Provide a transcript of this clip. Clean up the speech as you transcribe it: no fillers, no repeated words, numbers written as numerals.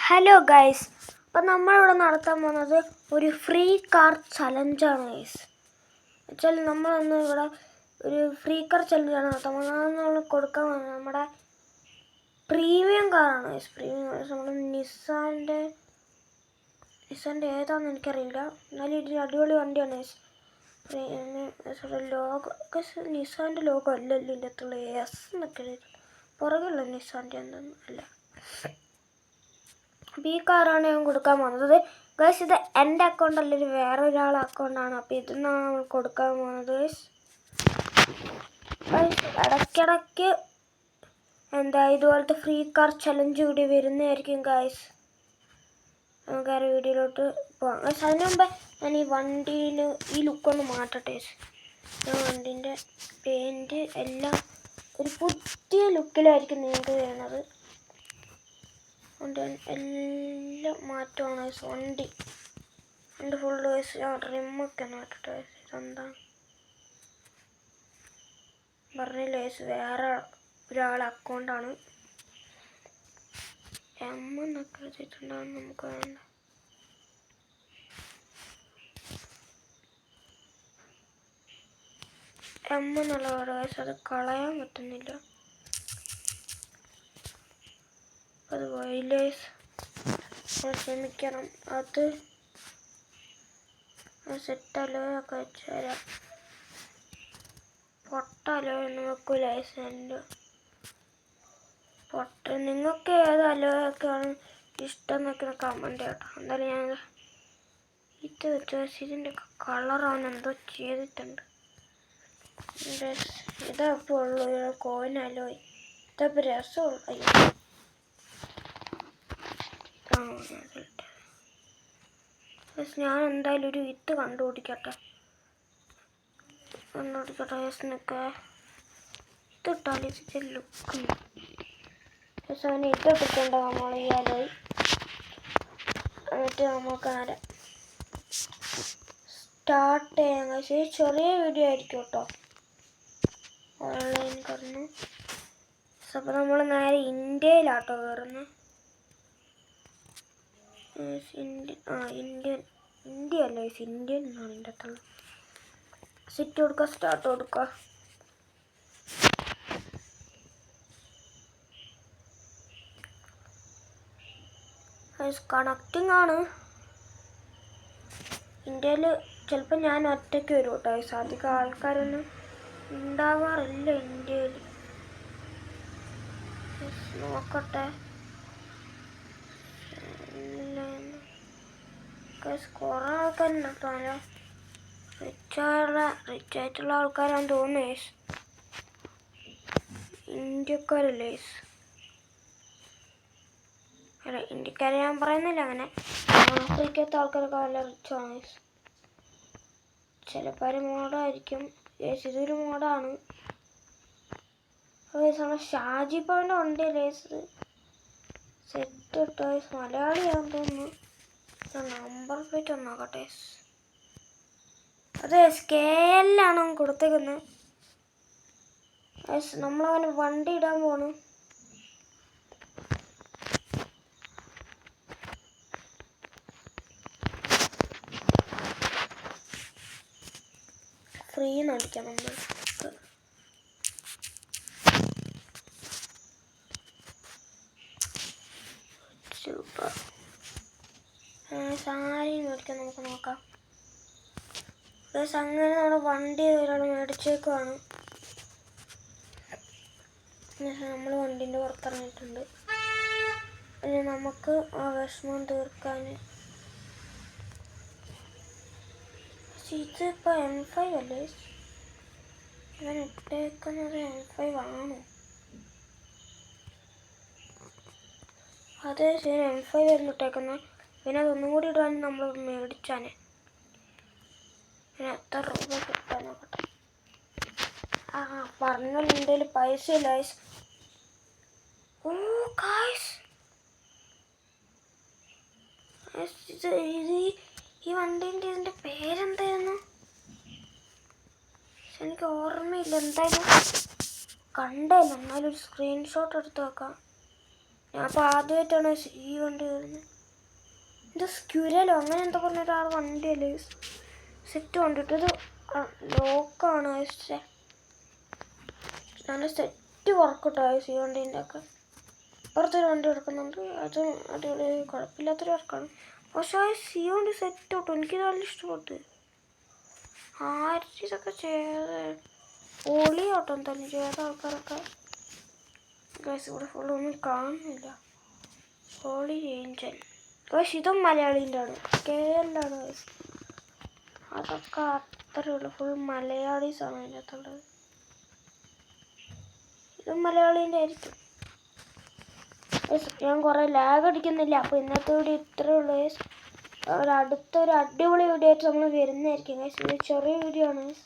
Hello guys, അപ്പം നമ്മളിവിടെ നടത്താൻ പോകുന്നത് ഒരു ഫ്രീ കാർ ചലഞ്ചാണ് ഗൈസ്. വെച്ചാൽ നമ്മളൊന്ന് ഇവിടെ ഒരു ഫ്രീ കാർ ചലഞ്ചാണ് നടത്താൻ പോകുന്നത്. അത് നമ്മൾ കൊടുക്കാൻ പോകുന്നത് നമ്മുടെ പ്രീമിയം കാറാണ് ഗൈസ്. പ്രീമിയം നമ്മൾ നിസ്സാൻ്റെ ഏതാണെന്ന് എനിക്കറിയില്ല, എന്നാലും ഇതിന് അടിപൊളി വണ്ടിയാണ് ഗൈസ്. ലോഗോ നിസ്സാൻ്റെ ലോഗോ അല്ലല്ലോ ഇതിൻ്റെ അകത്തുള്ള എസ് എന്നൊക്കെ പുറകുള്ള നിസ്സാൻ്റെ എന്തൊന്നും അല്ല. ഈ കാറാണ് ഞാൻ കൊടുക്കാൻ പോകുന്നത് ഗൈസ്. ഇത് എൻ്റെ അക്കൗണ്ട് അല്ല, ഇത് വേറെ ഒരാളുടെ അക്കൗണ്ടാണ്. അപ്പോൾ ഇതിന്നാണ് നമ്മൾ കൊടുക്കാൻ പോകുന്നത് ഗൈസ്. ഇടയ്ക്കിടയ്ക്ക് ഇതുപോലത്തെ ഫ്രീ കാർ ചലഞ്ച് കൂടി വരുന്നതായിരിക്കും ഗൈസ്. നമുക്ക് ആ വീഡിയോയിലോട്ട് പോകാം ഗൈസ്. അതിന് മുമ്പ് ഞാൻ ഈ വണ്ടിയിൽ ഈ ലുക്കൊന്ന് മാറ്റട്ടെ ഗൈസ്. വണ്ടീൻ്റെ പെയിൻറ്റ് എല്ലാം ഒരു പുതിയ ലുക്കിലായിരിക്കും നിങ്ങൾക്ക് വരുന്നത്. എല്ലാം മാറ്റമാണ് വണ്ടി ഫുള്ള് വയസ്സ്. ഞാൻ റിമ്മൊക്കെ മാറ്റട്ടെ. ഇതെന്താണ് പറഞ്ഞില്ല വയസ്സ്, വേറെ ഒരാളെ അക്കൗണ്ടാണ്. എന്നൊക്കെ എഴുതിയിട്ടുണ്ടാകും, നമുക്ക് വേണ്ട. എന്നുള്ള വേർഡ് വയസ്സ്, അത് കളയാൻ പറ്റുന്നില്ല. അത് വൈലേസ് ക്ഷമിക്കണം, അത് സെറ്റല്ലോ ഒക്കെ വെച്ച് തരാം. പൊട്ടല്ലോ എന്ന് വെക്കൂല എൻ്റെ പൊട്ട. നിങ്ങൾക്ക് ഏത് അലോയൊക്കെയാണ് ഇഷ്ടം എന്നൊക്കെ കമൻറ്റ് കേട്ടോ. എന്തായാലും ഞാൻ ഇത് വെച്ച് ഇതിൻ്റെ കളറാണ് എന്തോ ചെയ്തിട്ടുണ്ട്. ഇതപ്പോൾ ഉള്ളൂ കോയിനലോയി. ഇതപ്പോൾ രസമുള്ളൂ. അയ്യോ ഞാൻ എന്തായാലും ഒരു വിത്ത് കണ്ടുപിടിക്കട്ടെ യെസിനൊക്കെ ഇതിട്ടാൽ ഇതിൻ്റെ ലുക്ക് യെസ്. അവന് ഇട്ടിട്ടുണ്ട് നമ്മൾ ഈ അലോയി. എന്നിട്ട് നമുക്ക് നേരെ സ്റ്റാർട്ട് ചെയ്യാൻ കഴിച്ച്. ചെറിയ വീഡിയോ ആയിരിക്കും കേട്ടോ, ഓൺലൈൻ കയറുന്നു. അപ്പോൾ നമ്മൾ നേരെ ഇന്ത്യയിലാട്ടോ കയറുന്നത്. ഇന്ത്യ അല്ല ഇന്ത്യൻ എന്നാണ് എൻ്റെ അകത്തുള്ളത്. സിറ്റ് കൊടുക്കുക, സ്റ്റാർട്ട് കൊടുക്കുക. കണക്റ്റിംഗ് ആണ്. ഇന്ത്യയിൽ ചിലപ്പോൾ ഞാൻ ഒറ്റയ്ക്ക് വരും കേട്ടോ. അധികം ആൾക്കാരൊന്നും ഉണ്ടാവാറില്ല ഇന്ത്യയിൽ. നോക്കട്ടെ. കുറേ ആൾക്കാരുണ്ടല്ലോ, റിച്ച് ആയിട്ടുള്ള ആൾക്കാരാണെന്ന് തോന്നുന്നു. ഇന്ത്യക്കാരല്ലേ? അല്ല, ഇന്ത്യക്കാരെ ഞാൻ പറയുന്നില്ല, അങ്ങനെ ആഫ്രിക്കത്തെ ആൾക്കാരൊക്കെ നല്ല റിച്ചാണ്. ചിലപ്പോൾ മോഡായിരിക്കും. ഇതൊരു മോഡാണ്. ഷാജി പവൻ്റെ വണ്ടിയല്ലേ ഇത്? സെറ്റ് ഇട്ടോ മലയാളിയാണെന്ന് തോന്നുന്നു. നമ്പർ പ്ലേറ്റ് ഒന്ന് നോക്കട്ടെ. അതെ, സ്കെയിലാണ് കൊടുത്തേക്കുന്നത്. നമ്മളങ്ങനെ വണ്ടി ഇടാൻ പോണു. ഫ്രീ നടിക്കാം നമ്മൾ. സൂപ്പർ. സാരി മേടിക്കാൻ നമുക്ക് നോക്കാം. അങ്ങനെ നമ്മുടെ വണ്ടി ഒരാൾ മേടിച്ചേക്കുവാണ്. നമ്മൾ വണ്ടീൻ്റെ പുറത്തിറങ്ങിയിട്ടുണ്ട്. പിന്നെ നമുക്ക് ആ വിഷമം തീർക്കാൻ ഇതിപ്പോൾ M5 അല്ലേ ഇവൻ ഇട്ടേക്കുന്നത്? M5 ആണോ? അതെ, ശരി, M5 ആയിരുന്നു ഇട്ടേക്കുന്നത്. പിന്നെ അതൊന്നും കൂടി ഇടാൻ നമ്മൾ മേടിച്ചാനെ. പിന്നെ എത്ര രൂപ കിട്ടാൻ നോക്കട്ടെ. പറഞ്ഞാൽ എൻ്റെ കയ്യിൽ പൈസ ഇല്ല. ഓ ഗായ്സ്, ഈ വണ്ടീൻ്റെ ഇതിൻ്റെ പേരെന്തായിരുന്നു? എനിക്ക് ഓർമ്മയില്ല. എന്തായാലും കണ്ടല്ലോ, എന്നാലും ഒരു സ്ക്രീൻഷോട്ട് എടുത്ത് വെക്കാം. ഞാൻ അപ്പോൾ ആദ്യമായിട്ടാണ് ഈ വണ്ടി വരുന്നത്. ഇത് സ്ക്യുരലോ അങ്ങനെ എന്താ പറഞ്ഞൊരാൾ വണ്ടിയല്ലേ സെറ്റ് കൊണ്ടിട്ട്. ഇത് ലോക്കാണ് പക്ഷേ നല്ല സെറ്റ് വർക്കൗട്ടോ ഈ വണ്ടീൻ്റെ ഒക്കെ. പുറത്തൊരു വണ്ടി എടുക്കുന്നുണ്ട്, അതും അടിപൊളി കുഴപ്പമില്ലാത്തൊരു വർക്കാണ്. പക്ഷേ ഈ വണ്ടി സെറ്റ് ഔട്ടോ, എനിക്കിത് നല്ല ഇഷ്ടപ്പെട്ടു. ആരും ഇതൊക്കെ ചെയ്ത് പൊളിയാട്ടോ എന്തായാലും ചെയ്ത ആൾക്കാരൊക്കെ. ഗൈസ് ഇവിടെ ഫുള്ളൊന്നും കാണുന്നില്ല. പൊളി ഏഞ്ചൽ ഗൈസ്, ഇതും മലയാളീൻ്റെ ആണ്, KL-ആണ് ഗൈസ്. അതൊക്കെ അത്രയേ ഉള്ളൂ, ഫുൾ മലയാളീസാണ് അതിനകത്തുള്ളത്. ഇതും മലയാളീൻ്റെ ആയിരിക്കും. ഞാൻ കുറേ ലാഗ് അടിക്കുന്നില്ല. അപ്പോൾ ഇന്നത്തെ വീഡിയോ ഇത്രയേ ഉള്ളൂ ഗൈസ്. അടുത്തൊരു അടിപൊളി വീഡിയോ ആയിട്ട് നമ്മൾ വരുന്നതായിരിക്കും ഗൈസ്. ഇത് ചെറിയ വീഡിയോ ആണ് ഗൈസ്.